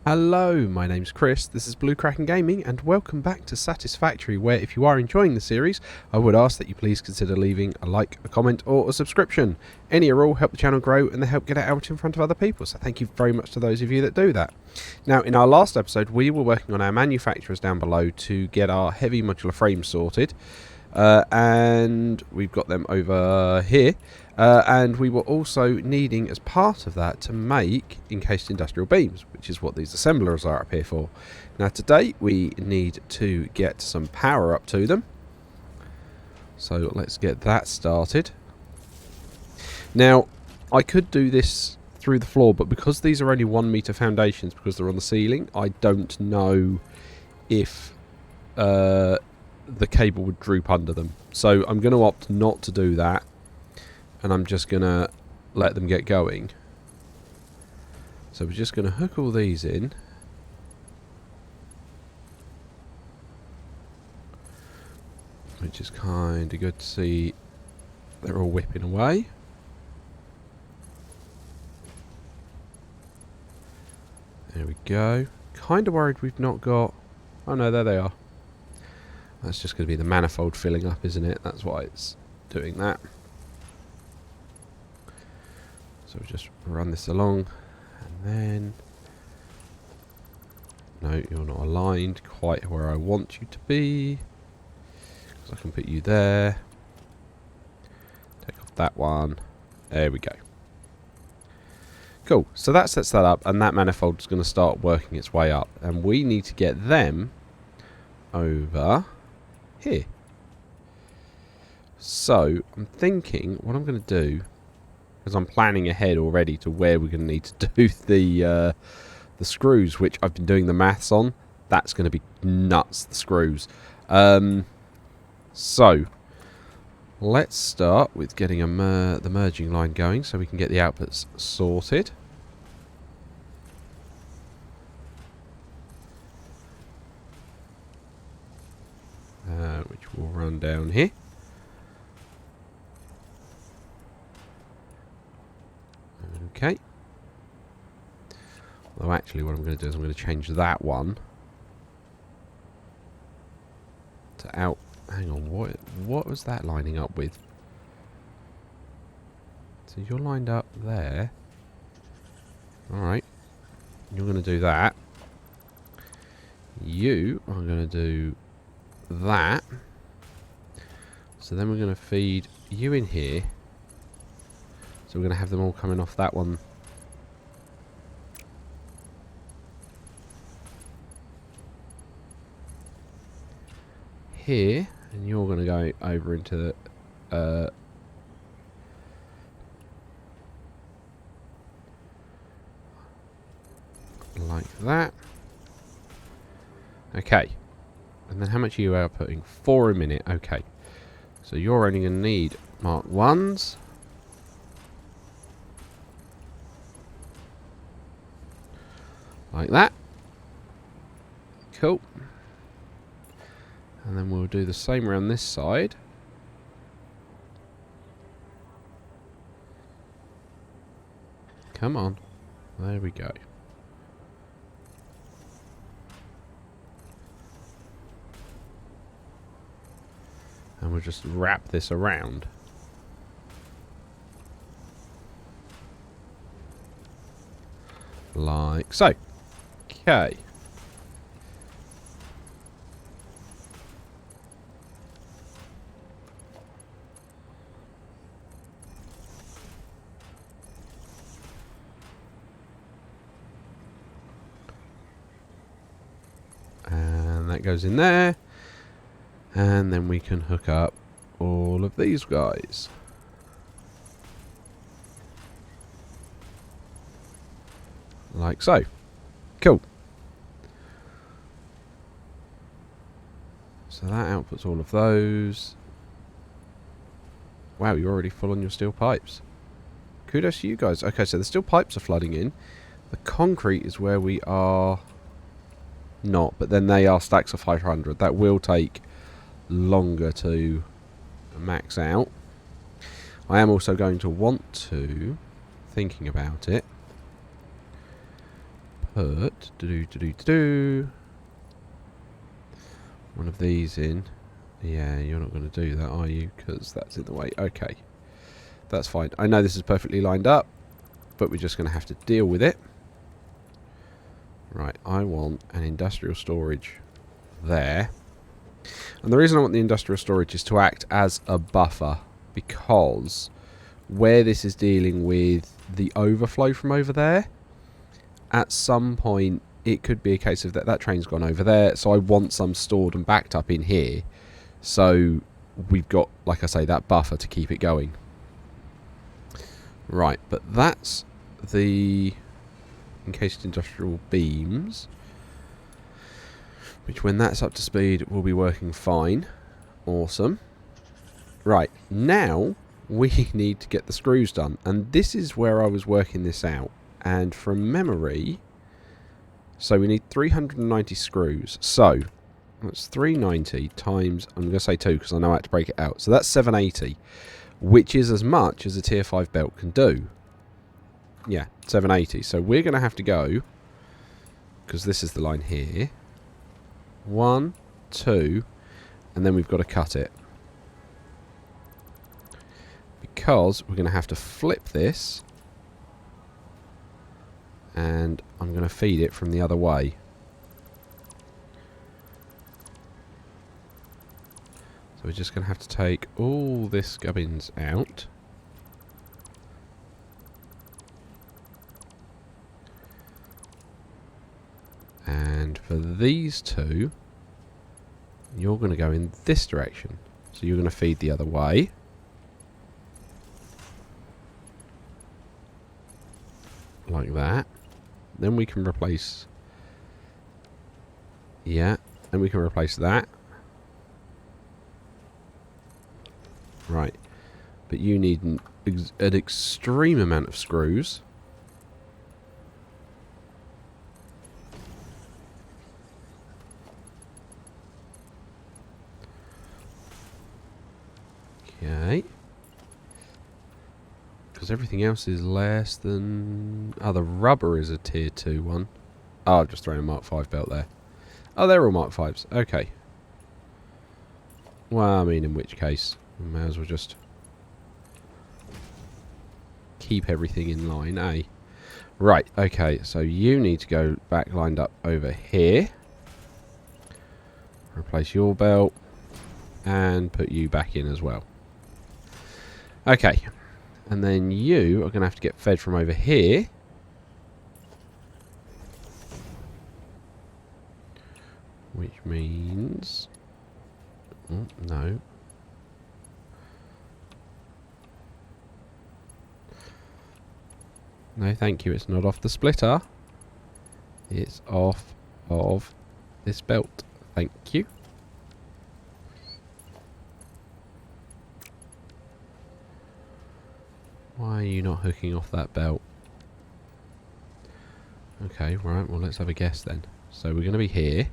Hello, my name's Chris, this is Blue Kraken Gaming, and welcome back to Satisfactory, where if you are enjoying the series, I would ask that you please consider leaving a like, a comment, or a subscription. Any or all help the channel grow and they help get it out in front of other people, so thank you very much to those of you that do that. Now, in our last episode, we were working on our manufacturers down below to get our heavy modular frames sorted. And we've got them over here, and we were also needing as part of that to make encased industrial beams, which is what these assemblers are up here for. Now today we need to get some power up to them, so let's get that started. Now I could do this through the floor, but because these are only 1 meter foundations, because they're on the ceiling, I don't know if the cable would droop under them, so I'm going to opt not to do that, and I'm just going to let them get going. So we're just going to hook all these in, which is kind of good to see. They're all whipping away. There we go. Kind of worried we've not got... oh no, there they are. That's just going to be the manifold filling up, isn't it? That's why it's doing that. So we just run this along, and then... no, you're not aligned quite where I want you to be. Because I can put you there. Take off that one. There we go. Cool. So that sets that up, and that manifold is going to start working its way up. And we need to get them over here. So I'm thinking what I'm going to do, because I'm planning ahead already to where we're going to need to do the screws, which I've been doing the maths on. That's going to be nuts, the screws. So let's start with getting the merging line going so we can get the outputs sorted. Which will run down here. Okay. Although actually what I'm going to do is I'm going to change that one to out. Hang on, what was that lining up with? So you're lined up there. Alright. You're going to do that. You are going to do that. So then we're going to feed you in here. So we're going to have them all coming off that one. Here. And you're going to go over into the... like that. Okay. And then how much are you outputting? 4 a minute. Okay. So you're only going to need Mark 1s. Like that. Cool. And then we'll do the same around this side. Come on. There we go. And we'll just wrap this around. Like so. Okay. And that goes in there. And then we can hook up all of these guys. Like so. Cool. So that outputs all of those. Wow, you're already full on your steel pipes. Kudos to you guys. Okay, so the steel pipes are flooding in. The concrete is where we are not, but then they are stacks of 500. That will take longer to max out. I am also going to want to, thinking about it, put one of these in. Yeah, you're not going to do that, are you? Because that's in the way. Okay. That's fine. I know this is perfectly lined up, but we're just going to have to deal with it. Right, I want an industrial storage there. And the reason I want the industrial storage is to act as a buffer, because where this is dealing with the overflow from over there, at some point it could be a case of that train's gone over there, so I want some stored and backed up in here, so we've got, like I say, that buffer to keep it going. Right, but that's the encased industrial beams, which when that's up to speed will be working fine. Awesome. Right, now we need to get the screws done, and this is where I was working this out. And from memory, so we need 390 screws. So that's 390 times, I'm going to say 2 because I know how to break it out. So that's 780, which is as much as a tier 5 belt can do. Yeah, 780. So we're going to have to go, because this is the line here, 1, 2, and then we've got to cut it. Because we're going to have to flip this, and I'm going to feed it from the other way. So we're just going to have to take all this gubbins out. And for these two, you're going to go in this direction. So you're going to feed the other way. Like that. Then we can replace... Yeah. Then we can replace that. Right. But you need an extreme amount of screws. Okay. Because everything else is less than... Oh, the rubber is a tier 2 one. Oh, I've just thrown a Mark 5 belt there. Oh, they're all Mark 5s. Okay. Well, I mean, in which case, we may as well just keep everything in line, eh? Right, okay, so you need to go back lined up over here. Replace your belt. And put you back in as well. Okay. And then you are going to have to get fed from over here. Which means... Oh, no. No, thank you. It's not off the splitter. It's off of this belt. Thank you. Why are you not hooking off that belt? Okay, right, well let's have a guess then. So we're going to be here.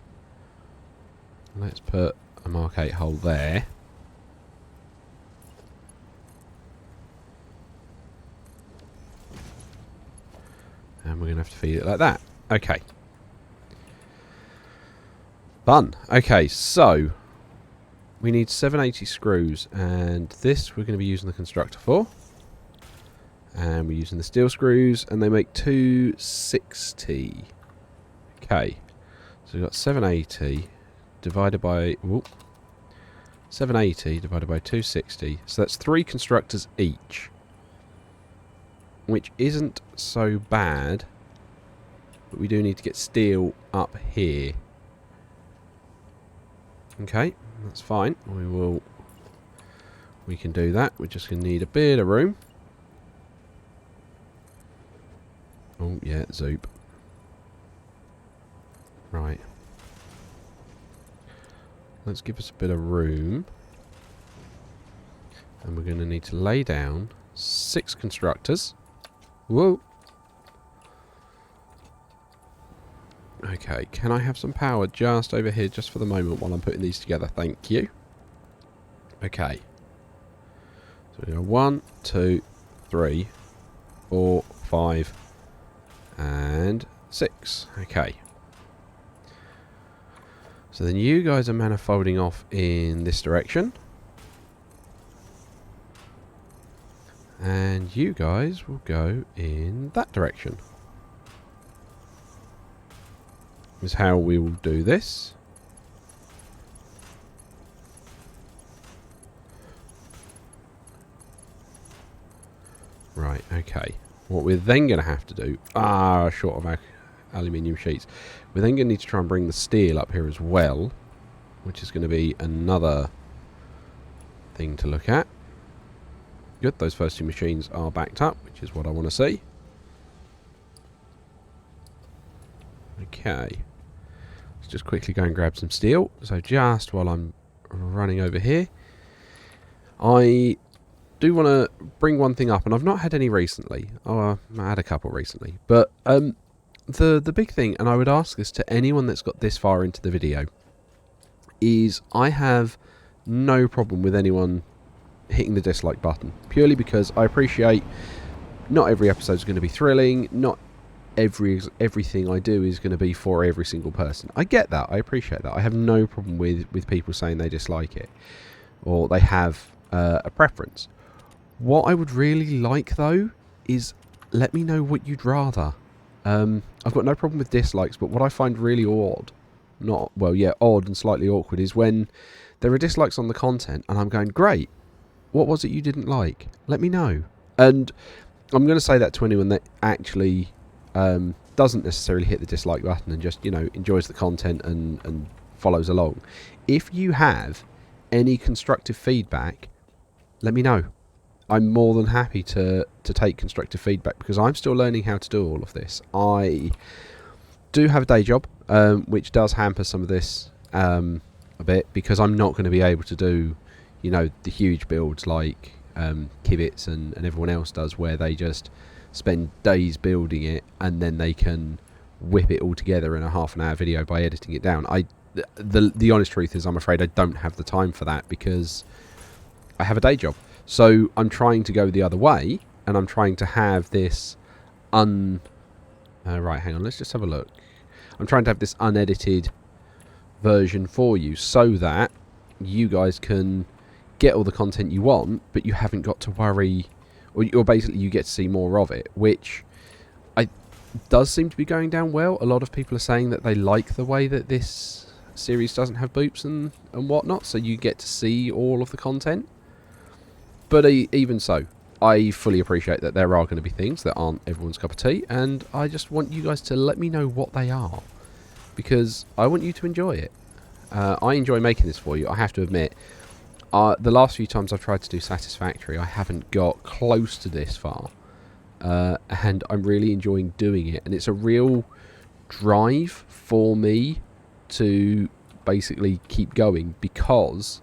Let's put a Mark 8 hole there. And we're going to have to feed it like that. Okay. Done. Okay, so we need 780 screws, and this we're going to be using the constructor for. And we're using the steel screws, and they make 260. Okay, so we've got 780 divided by 780 divided by 260. So that's 3 constructors each, which isn't so bad. But we do need to get steel up here. Okay, that's fine. We can do that. We're just going to need a bit of room. Oh, yeah, zoop. Right. Let's give us a bit of room. And we're going to need to lay down 6 constructors. Whoa! Okay, can I have some power just over here just for the moment while I'm putting these together? Thank you. Okay. So we go 1, 2, 3, 4, 5... and 6. Okay. So then you guys are manifolding off in this direction. And you guys will go in that direction. Is how we will do this. Right, okay. What we're then going to have to do... short of our aluminium sheets. We're then going to need to try and bring the steel up here as well, which is going to be another thing to look at. Good, those first two machines are backed up, which is what I want to see. Okay. Let's just quickly go and grab some steel. So just while I'm running over here, I do want to bring one thing up, and I've not had any recently. Oh, I had a couple recently. But the big thing, and I would ask this to anyone that's got this far into the video, is I have no problem with anyone hitting the dislike button, purely because I appreciate not every episode is going to be thrilling, not everything I do is going to be for every single person. I get that, I appreciate that. I have no problem with people saying they dislike it or they have a preference. What I would really like though is let me know what you'd rather. I've got no problem with dislikes, but what I find really odd, odd and slightly awkward, is when there are dislikes on the content and I'm going, great, what was it you didn't like? Let me know. And I'm going to say that to anyone that actually doesn't necessarily hit the dislike button and just, enjoys the content and follows along. If you have any constructive feedback, let me know. I'm more than happy to take constructive feedback, because I'm still learning how to do all of this. I do have a day job, which does hamper some of this a bit, because I'm not going to be able to do the huge builds like Kibitz and everyone else does, where they just spend days building it and then they can whip it all together in a half-an-hour video by editing it down. The honest truth is, I'm afraid I don't have the time for that, because I have a day job. So I'm trying to go the other way, and I'm trying to have this right, hang on, let's just have a look. I'm trying to have this unedited version for you, so that you guys can get all the content you want, but you haven't got to worry, or basically you get to see more of it, which does seem to be going down well. A lot of people are saying that they like the way that this series doesn't have boops and whatnot, so you get to see all of the content. But even so, I fully appreciate that there are going to be things that aren't everyone's cup of tea, and I just want you guys to let me know what they are, because I want you to enjoy it. I enjoy making this for you, I have to admit. The last few times I've tried to do Satisfactory, I haven't got close to this far. And I'm really enjoying doing it. And it's a real drive for me to basically keep going, because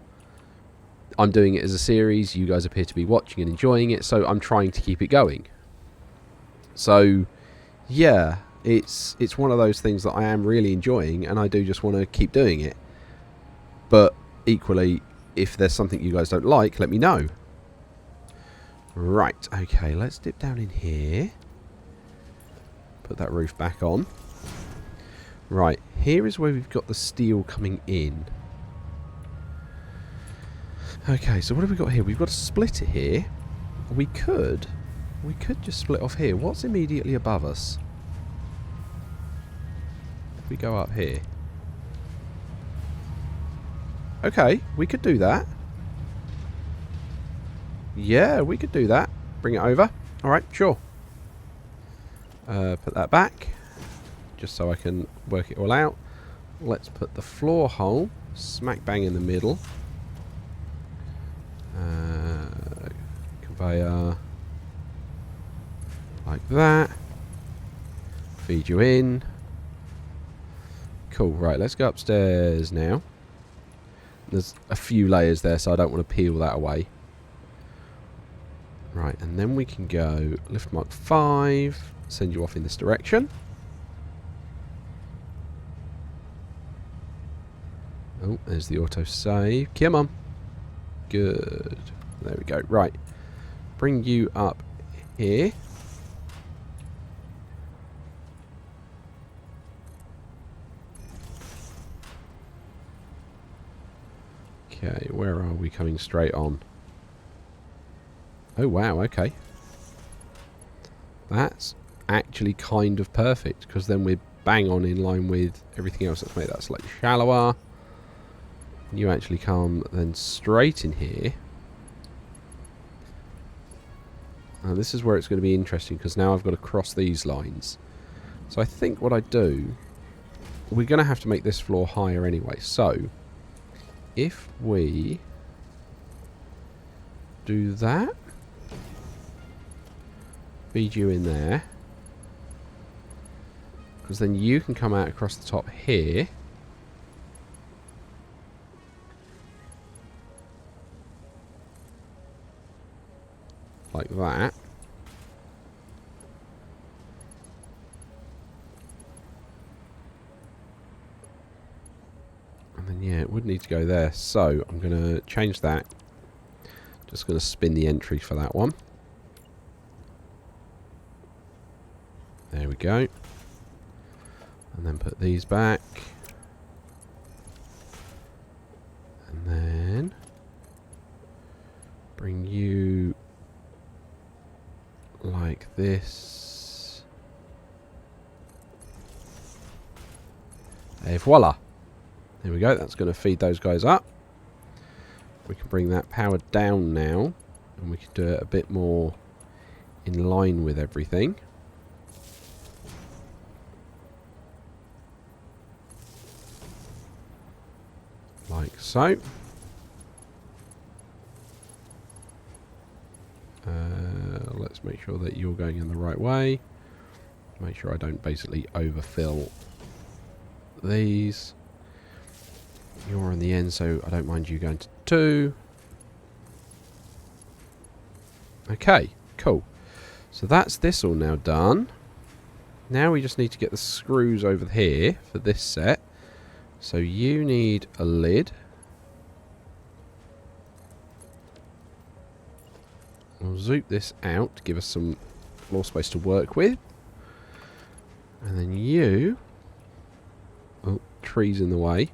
I'm doing it as a series. You guys appear to be watching and enjoying it, so I'm trying to keep it going. So, yeah, it's one of those things that I am really enjoying, and I do just want to keep doing it. But equally, if there's something you guys don't like, let me know. Right, okay, let's dip down in here. Put that roof back on. Right, here is where we've got the steel coming in. Okay, so what have we got here? We've got a splitter here. We could just split off here. What's immediately above us? If we go up here. Okay, we could do that. Yeah, we could do that. Bring it over. Alright, sure. Put that back, just so I can work it all out. Let's put the floor hole smack bang in the middle. Conveyor like that. Feed you in. Cool, right, let's go upstairs now. There's a few layers there, so I don't want to peel that away. Right, and then we can go lift mark 5, send you off in this direction. Oh, there's the auto save. Come on. Good. There we go. Right. Bring you up here. Okay, where are we coming straight on? Oh wow, okay. That's actually kind of perfect, because then we're bang on in line with everything else. Let's make that slightly shallower. You actually come then straight in here. Now this is where it's going to be interesting, because now I've got to cross these lines. So I think what I do, we're going to have to make this floor higher anyway. So if we do that, feed you in there, because then you can come out across the top here. Like that. And then, yeah, it would need to go there. So, I'm going to change that. Just going to spin the entry for that one. There we go. And then put these back. And then bring you like this. Et voila. There we go. That's going to feed those guys up. We can bring that power down now, and we can do it a bit more in line with everything. Like so. Let's make sure that you're going in the right way. Make sure I don't basically overfill these. You're on the end, so I don't mind you going to 2. Okay, cool. So that's this all now done. Now we just need to get the screws over here for this set. So you need a lid. We'll zoop this out to give us some floor space to work with. And then you... Oh, trees in the way.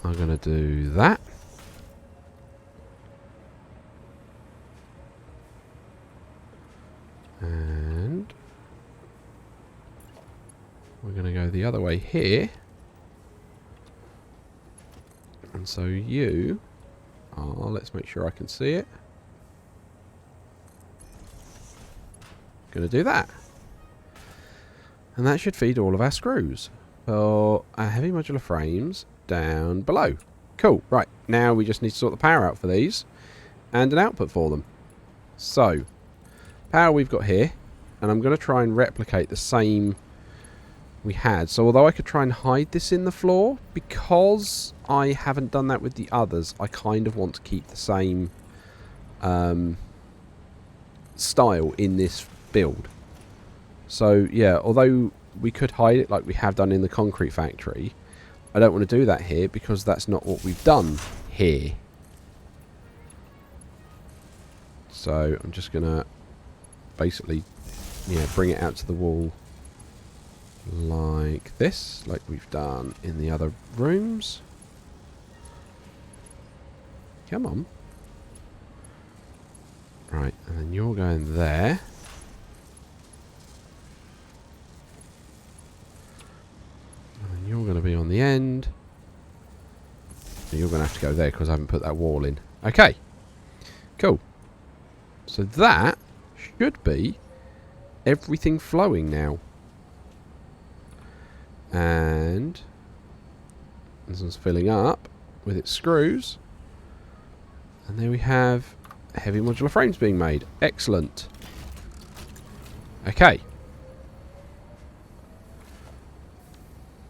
I'm going to do that. And we're going to go the other way here. And so you are, let's make sure I can see it. Going to do that. And that should feed all of our screws for our heavy modular frames down below. Cool. Right, now we just need to sort the power out for these and an output for them. So, power we've got here, and I'm going to try and replicate the same we had. So although I could try and hide this in the floor, because I haven't done that with the others, I kind of want to keep the same style in this build. So yeah, although we could hide it like we have done in the concrete factory, I don't want to do that here because that's not what we've done here. So I'm just going to basically, yeah, bring it out to the wall like this, like we've done in the other rooms. Come on. Right, and then you're going there. And then you're going to be on the end. And you're going to have to go there because I haven't put that wall in. Okay. Cool. So that should be everything flowing now. And this one's filling up with its screws. And there we have heavy modular frames being made. Excellent. Okay.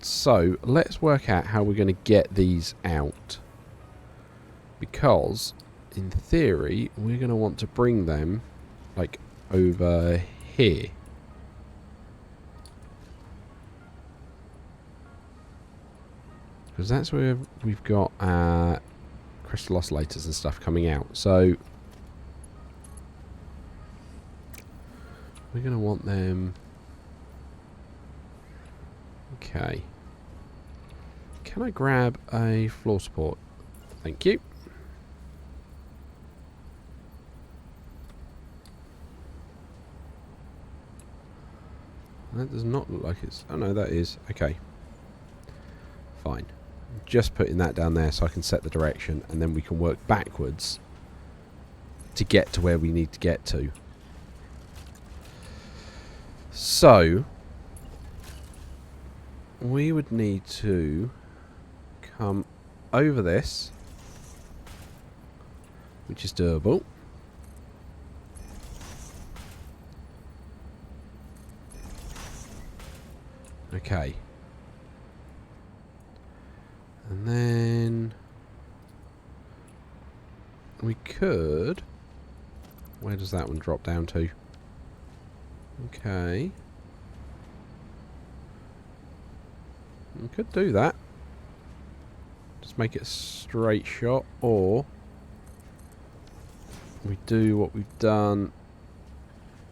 So let's work out how we're going to get these out. Because in theory we're going to want to bring them like over here. Because that's where we've got crystal oscillators and stuff coming out. So we're going to want them. Okay. can I grab a floor support? Thank you. That does not look like it's... Oh no, that is. Okay. Fine. Just putting that down there so I can set the direction, and then we can work backwards to get to where we need to get to. So, we would need to come over this, which is doable. Okay. And then we could... Where does that one drop down to? Okay. We could do that. Just make it a straight shot, or we do what we've done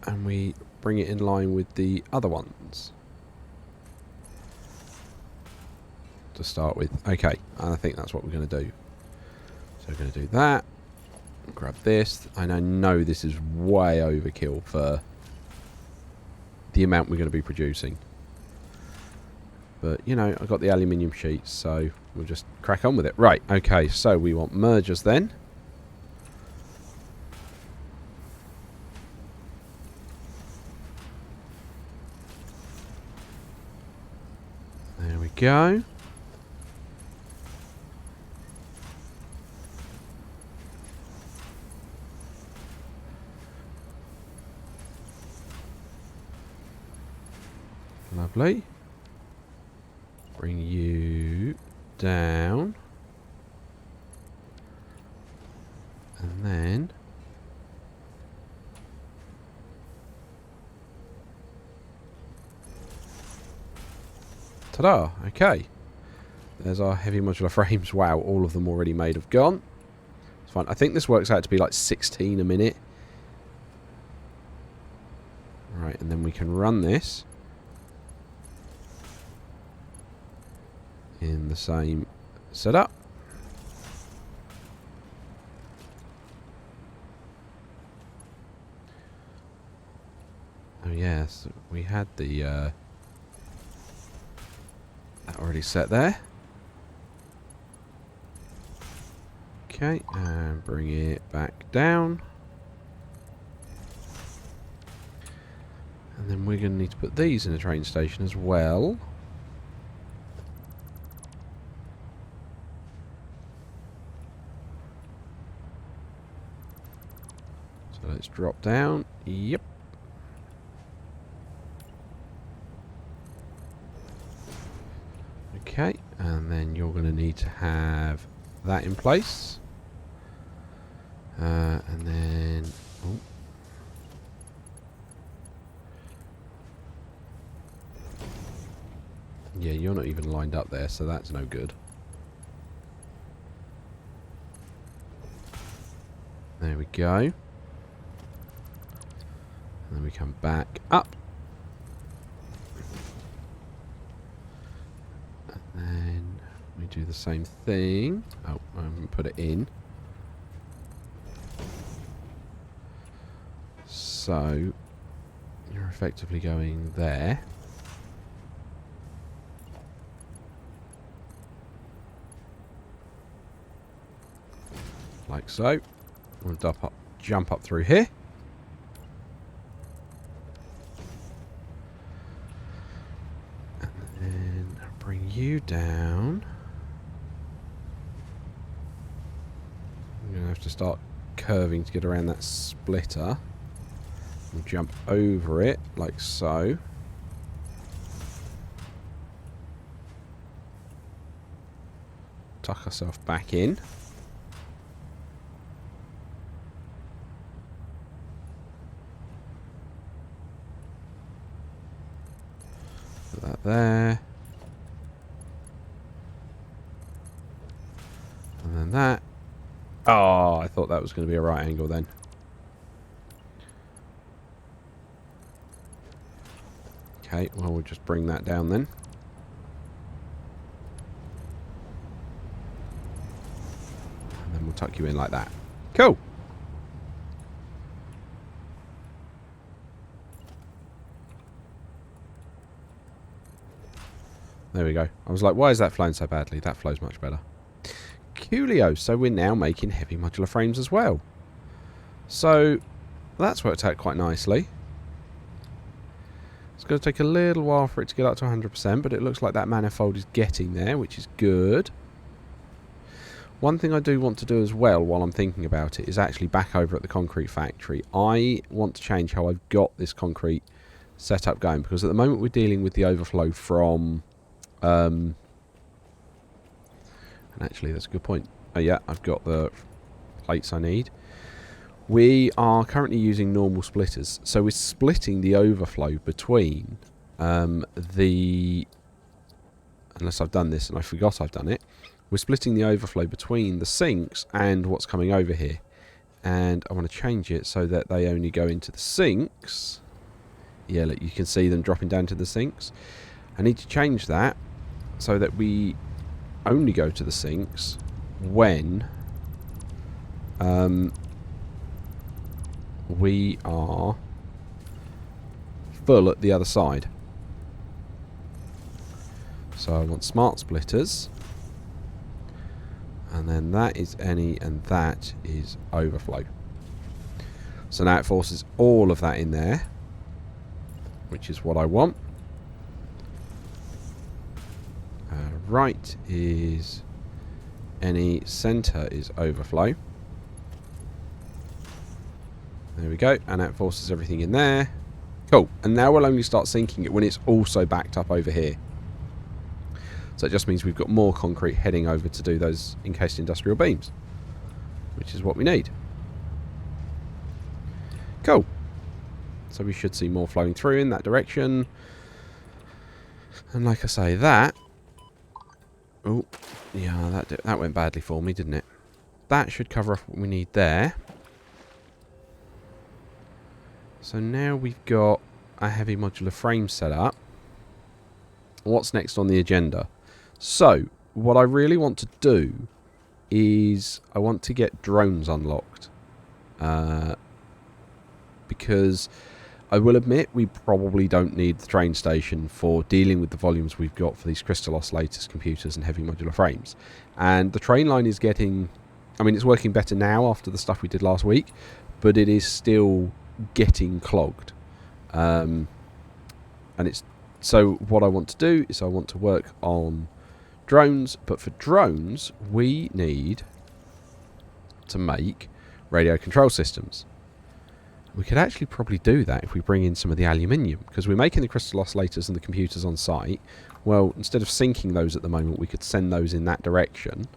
and we bring it in line with the other ones to start with. Okay, and I think that's what we're going to do. So we're going to do that. Grab this. And I know this is way overkill for the amount we're going to be producing. But, you know, I've got the aluminium sheets, so we'll just crack on with it. Right, okay, so we want mergers then. There we go. Lovely. Bring you down. And then... Ta-da! Okay. There's our heavy modular frames. Wow, all of them already made have gone. It's fine. I think this works out to be like 16 a minute. Right, and then we can run this in the same setup. Oh yes, we had the that already set there. Okay, and bring it back down. And then we're going to need to put these in a train station as well. So let's drop down. Yep. Okay, and then you're going to need to have that in place. And then... Oh. Yeah, you're not even lined up there, so that's no good. There we go. And then we come back up. And then we do the same thing. Oh, I haven't put it in. So, you're effectively going there. Like so. We'll jump up through here. And then bring you down. I'm going to have to start curving to get around that splitter. We'll jump over it, like so. Tuck ourselves back in. Put that there. And then that. Oh, I thought that was going to be a right angle then. Okay, well, we'll just bring that down then. tuck you in like that. Cool. There we go. I was like, why is that flowing so badly? That flows much better. Coolio. So we're now making heavy modular frames as well. So that's worked out quite nicely. It's going to take a little while for it to get up to 100%, but it looks like that manifold is getting there, which is good. One thing I do want to do as well, while I'm thinking about it, is actually back over at the concrete factory. I want to change how I've got this concrete setup going, because at the moment we're dealing with the overflow from... and actually, that's a good point. Oh yeah, I've got the plates I need. We are currently using normal splitters, so we're splitting the overflow between the... Unless I've done this and I forgot I've done it. We're splitting the overflow between the sinks and what's coming over here. And I want to change it so that they only go into the sinks. Yeah, look, you can see them dropping down to the sinks. I need to change that so that we only go to the sinks when we are full at the other side. So I want smart splitters. And then that is any, and that is overflow. So now it forces all of that in there, which is what I want. Right is any, center is overflow. There we go, and that forces everything in there. Cool, and now we'll only start sinking it when it's also backed up over here. So it just means we've got more concrete heading over to do those encased industrial beams, which is what we need. Cool. So we should see more flowing through in that direction. And like I say, that... Oh, yeah, that went badly for me, didn't it? That should cover off what we need there. So now we've got a heavy modular frame set up. What's next on the agenda? So, what I really want to do is I want to get drones unlocked. Because I will admit we probably don't need the train station for dealing with the volumes we've got for these crystal oscillators, computers and heavy modular frames. And the train line is getting... I mean, it's working better now after the stuff we did last week, but it is still getting clogged. And it's... So what I want to do is I want to work on drones, but for drones we need to make radio control systems. We could actually probably do that if we bring in some of the aluminium, because we're making the crystal oscillators and the computers on site. Well, instead of sinking those at the moment, we could send those in that direction.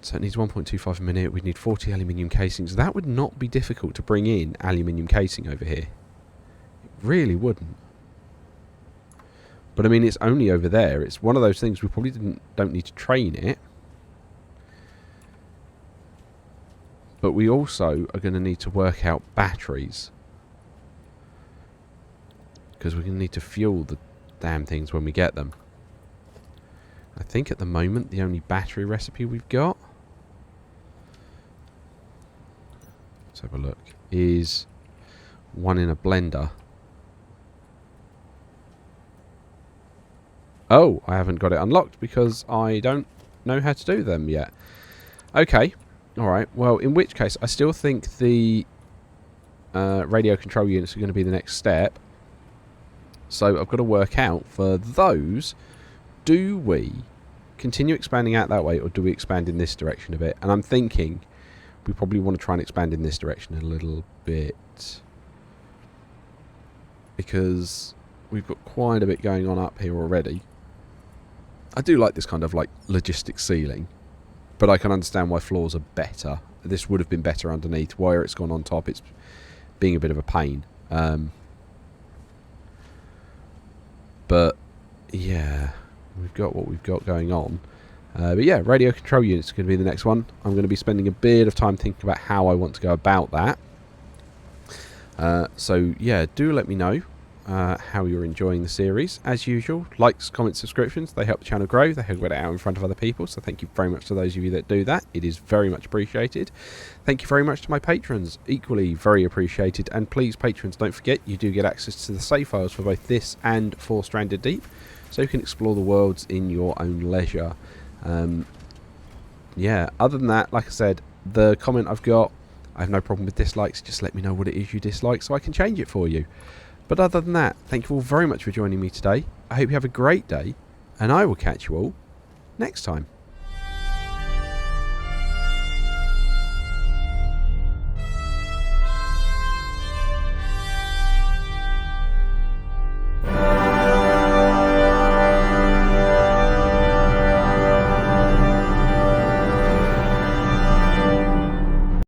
So it needs 1.25 a minute. We'd need 40 aluminium casings. That would not be difficult to bring in aluminium casing over here. It really wouldn't. But I mean, it's only over there. It's one of those things we probably don't need to train it. But we also are going to need to work out batteries. Because we're going to need to fuel the damn things when we get them. I think at the moment the only battery recipe we've got... Let's have a look. Is one in a blender. Oh, I haven't got it unlocked because I don't know how to do them yet. Okay. Alright. Well, in which case, I still think the radio control units are going to be the next step. So I've got to work out for those, do we continue expanding out that way or do we expand in this direction a bit? And I'm thinking we probably want to try and expand in this direction a little bit. Because we've got quite a bit going on up here already. I do like this kind of like logistics ceiling, but I can understand why floors are better. This would have been better underneath. Where it's gone on top, it's being a bit of a pain. But yeah, we've got what we've got going on. But yeah, radio control units are going to be the next one. I'm going to be spending a bit of time thinking about how I want to go about that. So yeah, do let me know how you're enjoying the series. As usual, likes, comments, subscriptions, they help the channel grow, they help get it out in front of other people, so thank you very much to those of you that do that. It is very much appreciated. Thank you very much to my patrons, equally very appreciated. And please, patrons, don't forget you do get access to the save files for both this and for Stranded Deep, so you can explore the worlds in your own leisure. Yeah, other than that, like I said, the comment I've got, I have no problem with dislikes. Just let me know what it is you dislike so I can change it for you. But other than that, thank you all very much for joining me today. I hope you have a great day, and I will catch you all next time.